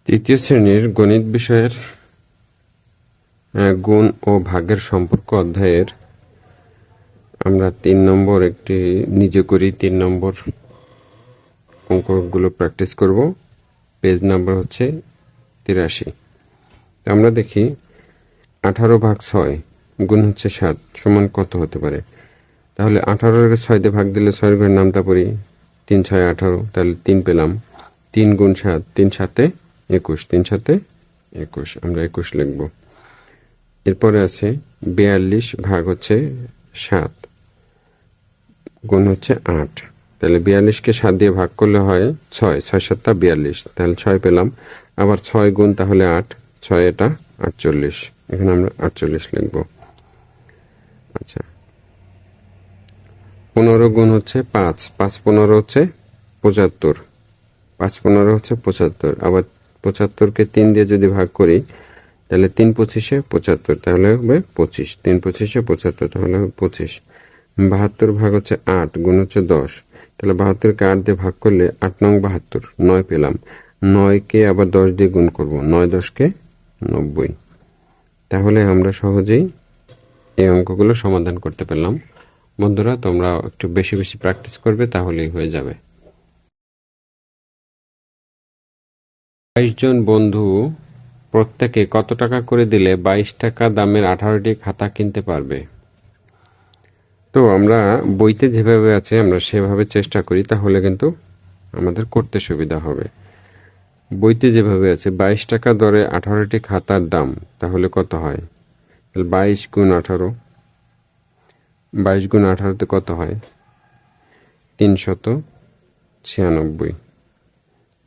তৃতীয় শ্রেণীর গণিত বিষয়ের গুণ ও ভাগের সম্পর্ক অধ্যায়ের আমরা 3 নম্বর একটি নিজে করি 3 নম্বর অঙ্কগুলো প্র্যাকটিস করব। পেজ নাম্বার হচ্ছে 83। তো আমরা দেখি 18/6 গুণ হচ্ছে 7 সমান কত হতে পারে। তাহলে 18-কে 6 দিয়ে ভাগ দিলে 6 ঘরের নামতা পড়ি 3 6 18, তাহলে 3 পেলাম। 3 গুণ 7, 3 7 21, 3 7 21, আমরা 21 লিখব। এরপরে আছে 42 ভাগ হচ্ছে 7 গুণ হচ্ছে 8, তাহলে 42-কে 7 দিয়ে ভাগ করলে হয় 6, 6 7 42, তাহলে 6 পেলাম। আবার 6 গুণ তাহলে 8, 6 এটা 48, এখানে আমরা 48 লিখব। আচ্ছা, 15 গুণ হচ্ছে 5, 5 15 হচ্ছে 75, 5 15 হচ্ছে 75। আবার 75-কে 3 দিয়ে যদি ভাগ করি তাহলে 3 25-এ 75, তাহলে হবে 25, 3 25-এ 75, তাহলে হবে 25। 72 ভাগ হচ্ছে 8 গুণ হচ্ছে 10, তাহলে 72-কে 8 দিয়ে ভাগ করলে 8 নং 72, 9 পেলাম। 9-কে আবার 10 দিয়ে গুণ করব, 9 10-কে 90। তাহলে আমরা সহজেই এই অঙ্কগুলো সমাধান করতে পারলাম। বন্ধুরা, তোমরা একটু বেশি বেশি প্র্যাকটিস করবে, তাহলেই হয়ে যাবে। 22 জন বন্ধু প্রত্যেকে কত টাকা করে দিলে 22 টাকা দামের 18টি খাতা কিনতে পারবে? তো আমরা বইতে যেভাবে আছে আমরা সেভাবে চেষ্টা করি, তাহলে কিন্তু আমাদের করতে সুবিধা হবে। বইতে যেভাবে আছে 22 টাকা দরে 18টি খাতার দাম, তাহলে কত হয়? তাহলে 22 গুণ 18, 22 গুণ 18-তে কত হয়? 396,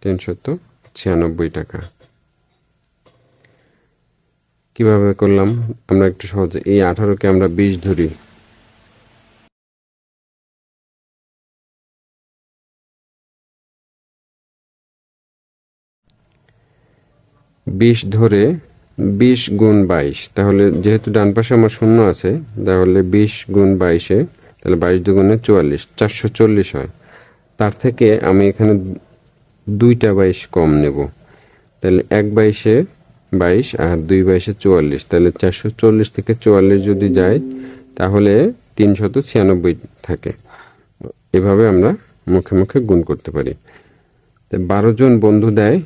396 টাকা। কিভাবে করলাম আমরা একটু সহজে, এই 18-কে আমরা 20 ধরি, 20 ধরে 20 গুণ 22, তাহলে যেহেতু ডান পাশে আমার শূন্য আছে, তাহলে 20 গুণ 22-এ তাহলে 22 দুগুণে 44, 440 হয়। তার থেকে আমি এখানে 2টা 22 কম নেব, তাহলে 1 22-এ 22 আর 2 22-এ 44, তাহলে 440 থেকে 44 যদি যায় তাহলে 396 থাকে। এভাবে আমরা মুখে মুখে গুণ করতে পারি। 12 জন বন্ধু দেয়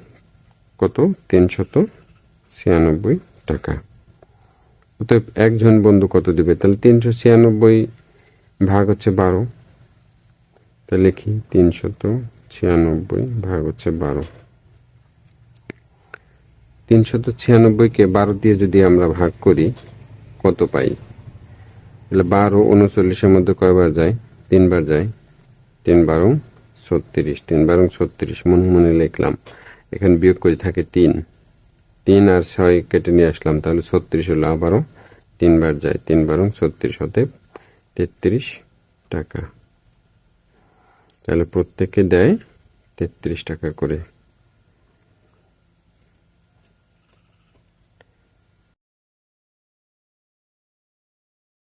কত? 396 টাকা। অতএব একজন বন্ধু কত দিবে? তাহলে 396 ভাগ হচ্ছে 12, তাহলে লিখি 396 ভাগ হচ্ছে 12। 396-কে 12 দিয়ে যদি আমরা ভাগ করি কত পাই? তাহলে 12 39-এর মধ্যে কয়বার যায়? 3 বার যায়। 3 12 36, 3 12 36 মনে মনে লিখলাম। এখানে বিয়োগ করে থাকে 3, 3 আর 6 কেটে নিয়ে আসলাম, তাহলে 36 হলো। আবারও 3 বার যায়, 3 12 36, হতে 33 টাকা। তাহলে প্রত্যেকে দেয় 33 টাকা করে।